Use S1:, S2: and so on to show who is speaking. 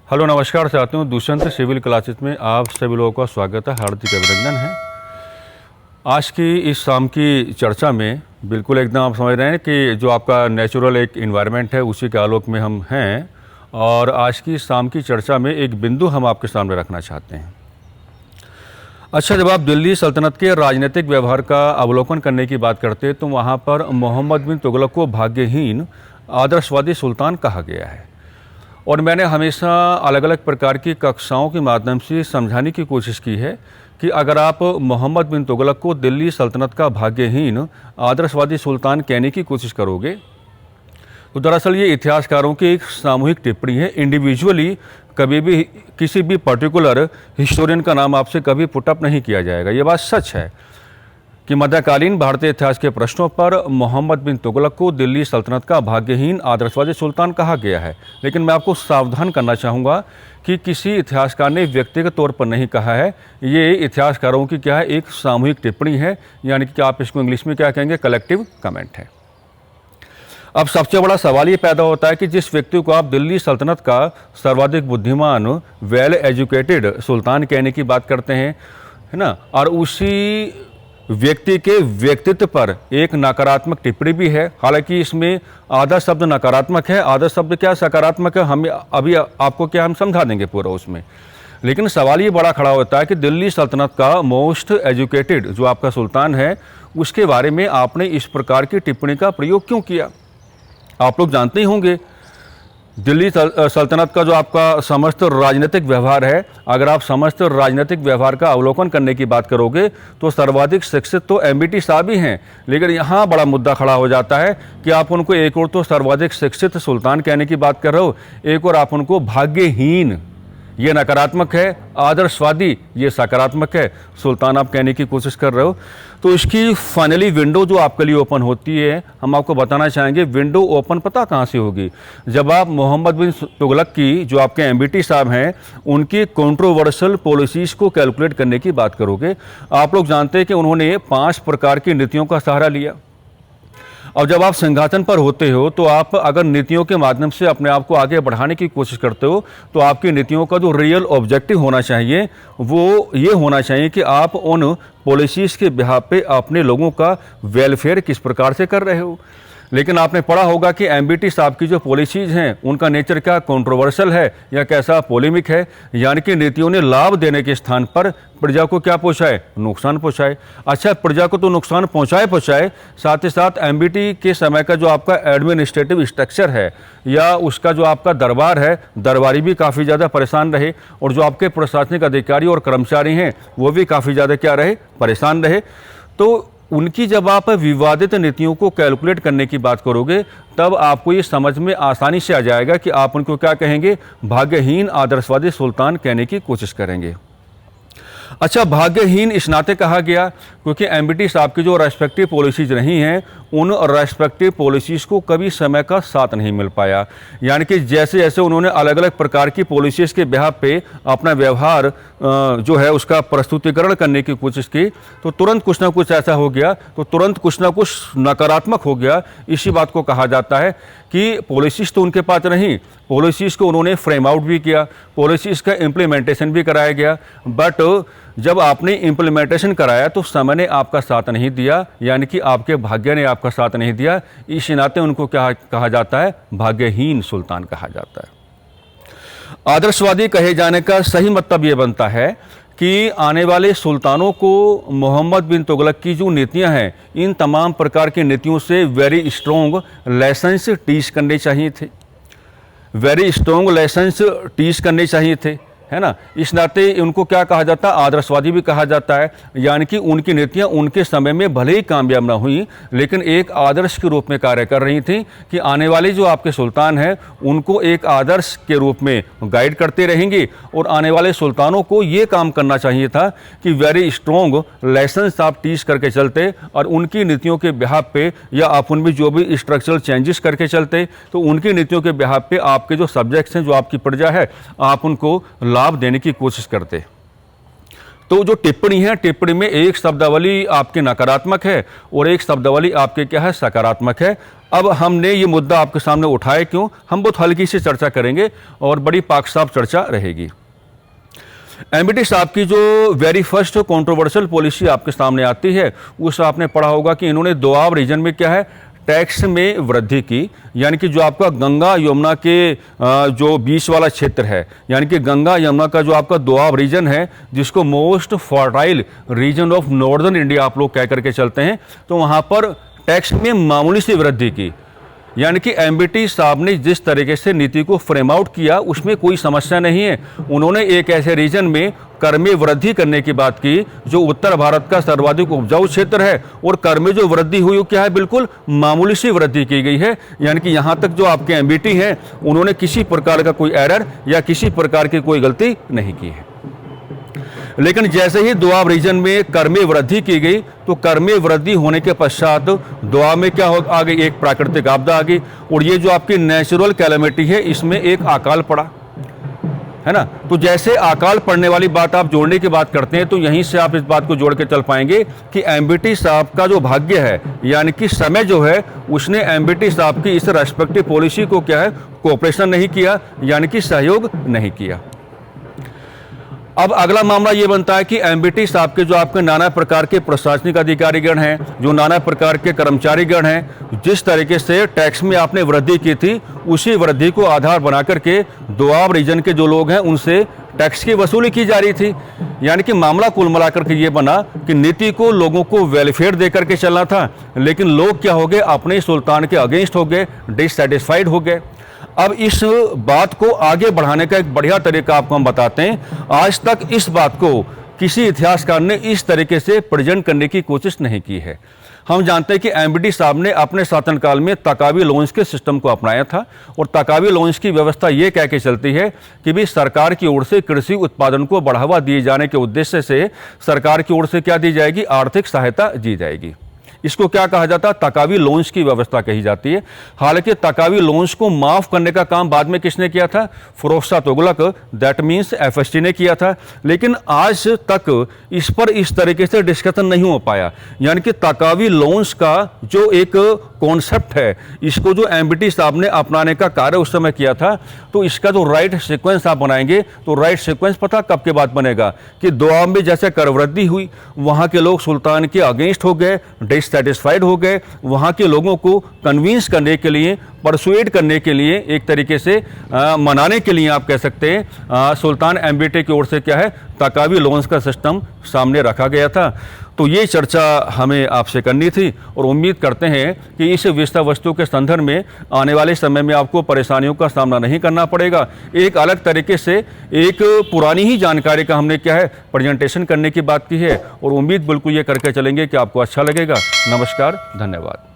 S1: Hello नमस्कार साथियों, Dushyant civil classes में आप सभी लोगों का स्वागत है, हार्दिक अभिनंदन है। आज की इस शाम की चर्चा में बिल्कुल एकदम आप समझ रहे हैं कि जो आपका नेचुरल एक इन्वायरमेंट है उसी के आलोक में हम हैं। और आज की शाम की चर्चा में एक बिंदु हम आपके सामने रखना चाहते हैं। अच्छा, जब आप दिल्ली सल्तनत के राजनीतिक व्यवहार का अवलोकन करने की बात करते हैं तो वहाँ पर मोहम्मद बिन तुगलक को भाग्यहीन आदर्शवादी सुल्तान कहा गया है। और मैंने हमेशा अलग अलग प्रकार की कक्षाओं के माध्यम से समझाने की कोशिश की है कि अगर आप मोहम्मद बिन तुगलक को दिल्ली सल्तनत का भाग्यहीन आदर्शवादी सुल्तान कहने की कोशिश करोगे तो दरअसल ये इतिहासकारों की एक सामूहिक टिप्पणी है। इंडिविजुअली कभी भी किसी भी पर्टिकुलर हिस्टोरियन का नाम आपसे कभी पुटअप नहीं किया जाएगा। ये बात सच है कि मध्यकालीन भारतीय इतिहास के प्रश्नों पर मोहम्मद बिन तुगलक को दिल्ली सल्तनत का भाग्यहीन आदर्शवादी सुल्तान कहा गया है। लेकिन मैं आपको सावधान करना चाहूँगा कि किसी इतिहासकार ने व्यक्तिगत तौर पर नहीं कहा है। ये इतिहासकारों की क्या है, एक सामूहिक टिप्पणी है, यानी कि आप इसको इंग्लिश में क्या कहेंगे, कलेक्टिव कमेंट है। अब सबसे बड़ा सवाल ये पैदा होता है कि जिस व्यक्ति को आप दिल्ली सल्तनत का सर्वाधिक बुद्धिमान, वेल एजुकेटेड सुल्तान कहने की बात करते हैं, है ना, और उसी व्यक्ति के व्यक्तित्व पर एक नकारात्मक टिप्पणी भी है। हालांकि इसमें आधा शब्द नकारात्मक है, आधा शब्द क्या सकारात्मक है, हम अभी आपको क्या हम समझा देंगे पूरा उसमें। लेकिन सवाल ये बड़ा खड़ा होता है कि दिल्ली सल्तनत का मोस्ट एजुकेटेड जो आपका सुल्तान है उसके बारे में आपने इस प्रकार की टिप्पणी का प्रयोग क्यों किया। आप लोग जानते ही होंगे दिल्ली सल्तनत का जो आपका समस्त राजनीतिक व्यवहार है, अगर आप समस्त राजनीतिक व्यवहार का अवलोकन करने की बात करोगे तो सर्वाधिक शिक्षित तो एमबीटी साहब ही हैं। लेकिन यहाँ बड़ा मुद्दा खड़ा हो जाता है कि आप उनको एक और तो सर्वाधिक शिक्षित सुल्तान कहने की बात कर रहे हो, एक और आप उनको भाग्यहीन, ये नकारात्मक है, आदर्शवादी ये सकारात्मक है, सुल्तान आप कहने की कोशिश कर रहे हो। तो इसकी फाइनली विंडो जो आपके लिए ओपन होती है, हम आपको बताना चाहेंगे विंडो ओपन पता कहाँ से होगी, जब आप मोहम्मद बिन तुगलक की जो आपके एमबीटी साहब हैं उनकी कंट्रोवर्शियल पॉलिसीज़ को कैलकुलेट करने की बात करोगे। आप लोग जानते हैं कि उन्होंने 5 प्रकार की नीतियों का सहारा लिया। और जब आप सिंहासन पर होते हो तो आप अगर नीतियों के माध्यम से अपने आप को आगे बढ़ाने की कोशिश करते हो तो आपकी नीतियों का जो रियल ऑब्जेक्टिव होना चाहिए वो ये होना चाहिए कि आप उन पॉलिसीज़ के बिहाफ पे अपने लोगों का वेलफेयर किस प्रकार से कर रहे हो। लेकिन आपने पढ़ा होगा कि एमबीटी साहब की जो पॉलिसीज़ हैं उनका नेचर क्या कंट्रोवर्शियल है या कैसा पोलेमिक है, यानी कि नीतियों ने लाभ देने के स्थान पर प्रजा को क्या पहुँचाए, नुकसान पहुँचाए। अच्छा, प्रजा को तो नुकसान पहुँचाए, साथ ही साथ एमबीटी के समय का जो आपका एडमिनिस्ट्रेटिव स्ट्रक्चर है या उसका जो आपका दरबार है, दरबारी भी काफ़ी ज़्यादा परेशान रहे, और जो आपके प्रशासनिक अधिकारी और कर्मचारी हैं वो भी काफ़ी ज़्यादा क्या रहे, परेशान रहे। तो उनकी जब आप विवादित नीतियों को कैलकुलेट करने की बात करोगे तब आपको ये समझ में आसानी से आ जाएगा कि आप उनको क्या कहेंगे, भाग्यहीन आदर्शवादी सुल्तान कहने की कोशिश करेंगे। अच्छा, भाग्यहीन इस नाते कहा गया क्योंकि एमबीटी साहब की जो रेस्पेक्टिव पॉलिसीज़ रही हैं उन रेस्पेक्टिव पॉलिसीज़ को कभी समय का साथ नहीं मिल पाया। यानी कि जैसे जैसे उन्होंने अलग अलग प्रकार की पॉलिसीज़ के बिहाफ पे अपना व्यवहार जो है उसका प्रस्तुतिकरण करने की कोशिश की तो तुरंत कुछ ना कुछ ऐसा हो गया, तो तुरंत कुछ ना कुछ नकारात्मक हो गया। इसी बात को कहा जाता है कि पॉलिसीज़ तो उनके पास रहीं, पॉलिसीज़ को उन्होंने फ्रेम आउट भी किया, पॉलिसीज़ का इम्प्लीमेंटेशन भी कराया गया, बट जब आपने इम्प्लीमेंटेशन कराया तो समय ने आपका साथ नहीं दिया, यानी कि आपके भाग्य ने आपका साथ नहीं दिया। इस नाते उनको क्या कहा जाता है, भाग्यहीन सुल्तान कहा जाता है। आदर्शवादी कहे जाने का सही मतलब ये बनता है कि आने वाले सुल्तानों को मोहम्मद बिन तुगलक की जो नीतियां हैं इन तमाम प्रकार की नीतियों से वेरी स्ट्रॉन्ग लेसन्स टीच करने चाहिए थे, वेरी स्ट्रॉन्ग लेसन्स टीच करने चाहिए थे, है ना। इस नाते उनको क्या कहा जाता है, आदर्शवादी भी कहा जाता है। यानी कि उनकी नीतियां उनके समय में भले ही कामयाब ना हुई लेकिन एक आदर्श के रूप में कार्य कर रही थी कि आने वाले जो आपके सुल्तान हैं उनको एक आदर्श के रूप में गाइड करते रहेंगे। और आने वाले सुल्तानों को ये काम करना चाहिए था कि वेरी स्ट्रॉन्ग लेसन्स आप टीच करके चलते और उनकी नीतियों के बिहाफ पे या आप उनमें जो भी स्ट्रक्चरल चेंजेस करके चलते तो उनकी नीतियों के बिहाफ पे आपके जो सब्जेक्ट्स हैं, जो आपकी प्रजा है, आप उनको लाभ देने की कोशिश करते। तो जो टिप्पणी है, टिप्पणी में एक शब्दावली आपके नकारात्मक है और एक शब्दावली आपके क्या है, सकारात्मक है। अब हमने ये मुद्दा आपके सामने उठाया क्यों, हम बहुत हल्की सी चर्चा करेंगे और बड़ी पाक-साफ चर्चा रहेगी। एमबीटी साहब की जो वेरी फर्स्ट कंट्रोवर्शियल पॉलिसी आपके सामने आती है, उस आपने पढ़ा होगा कि इन्होंने दोआब रीजन में क्या है, टैक्स में वृद्धि की। यानी कि जो आपका गंगा यमुना के जो बीच वाला क्षेत्र है, यानी कि गंगा यमुना का जो आपका दोआब रीजन है, जिसको most fertile reason of northern India आप लोग कह करके चलते हैं, तो वहाँ पर टैक्स में मामूली सी वृद्धि की। यानी कि एमबीटी साहब ने जिस तरीके से नीति को फ्रेम आउट किया उसमें कोई समस्या नहीं है। उन्होंने एक ऐसे रीजन में कर में वृद्धि करने की बात की जो उत्तर भारत का सर्वाधिक उपजाऊ क्षेत्र है, और कर में जो वृद्धि हुई वो क्या है, बिल्कुल मामूली सी वृद्धि की गई है। यानी कि यहाँ तक जो आपके एमबीटी हैं उन्होंने किसी प्रकार का कोई एरर या किसी प्रकार की कोई गलती नहीं की है। लेकिन जैसे ही दोआब रीजन में कर में वृद्धि की गई, तो कर में वृद्धि होने के पश्चात दोआब में क्या हो आ गई, एक प्राकृतिक आपदा आ गई, और ये जो आपकी नेचुरल कैलेमिटी है इसमें एक अकाल पड़ा, है ना। तो जैसे अकाल पड़ने वाली बात आप जोड़ने की बात करते हैं, तो यहीं से आप इस बात को जोड़ के चल पाएंगे कि एमबीटी साहब का जो भाग्य है, यानी कि समय जो है, उसने एमबीटी साहब की इस रेस्पेक्टिव पॉलिसी को क्या है, कोऑपरेशन नहीं किया, यानी कि सहयोग नहीं किया। अब अगला मामला ये बनता है कि एमबीटी साहब के जो आपके नाना प्रकार के प्रशासनिक अधिकारीगण हैं, जो नाना प्रकार के कर्मचारीगण हैं, जिस तरीके से टैक्स में आपने वृद्धि की थी, उसी वृद्धि को आधार बना करके दोआब रीजन के जो लोग हैं उनसे टैक्स की वसूली की जा रही थी। यानी कि मामला कुल मिलाकर के ये बना कि नीति को लोगों को वेलफेयर दे करके चलना था, लेकिन लोग क्या हो गए, अपने सुल्तान के अगेंस्ट हो गए, डिससेटिस्फाइड हो गए। अब इस बात को आगे बढ़ाने का एक बढ़िया तरीका आपको हम बताते हैं। आज तक इस बात को किसी इतिहासकार ने इस तरीके से प्रेजेंट करने की कोशिश नहीं की है। हम जानते हैं कि एमबीटी साहब ने अपने शासनकाल में तकावी लोन्स के सिस्टम को अपनाया था, और तकावी लोन्स की व्यवस्था ये कह के चलती है कि भी सरकार की ओर से कृषि उत्पादन को बढ़ावा दिए जाने के उद्देश्य से सरकार की ओर से क्या दी जाएगी, आर्थिक सहायता दी जाएगी। इसको क्या कहा जाता है, तकावी लोन्स की व्यवस्था कही जाती है। हालांकि तकावी लोन्स को माफ करने का काम बाद में किसने किया था, Firoz Tughlaq, that means FST ने किया था। लेकिन आज तक इस पर इस तरीके से डिस्कशन नहीं हो पाया। यानी कि तकावी लोन्स का जो एक कॉन्सेप्ट है, इसको जो एमबीटी साहब ने अपनाने का कार्य उस समय किया था, तो इसका जो राइट सीक्वेंस आप बनाएंगे, तो राइट सीक्वेंस पता कब के बाद बनेगा कि दोआब में जैसे कर वृद्धि हुई, वहाँ के लोग सुल्तान के अगेंस्ट हो गए, डिससेटिस्फाइड हो गए, वहाँ के लोगों को कन्विंस करने के लिए, परसुएड करने के लिए, एक तरीके से मनाने के लिए आप कह सकते हैं, सुल्तान एमबीटी की ओर से क्या है, तकावी लोन्स का सिस्टम सामने रखा गया था। तो ये चर्चा हमें आपसे करनी थी, और उम्मीद करते हैं कि इस विषय वस्तु के संदर्भ में आने वाले समय में आपको परेशानियों का सामना नहीं करना पड़ेगा। एक अलग तरीके से एक पुरानी ही जानकारी का हमने क्या है, प्रेजेंटेशन करने की बात की है, और उम्मीद बिल्कुल ये करके चलेंगे कि आपको अच्छा लगेगा। नमस्कार, धन्यवाद।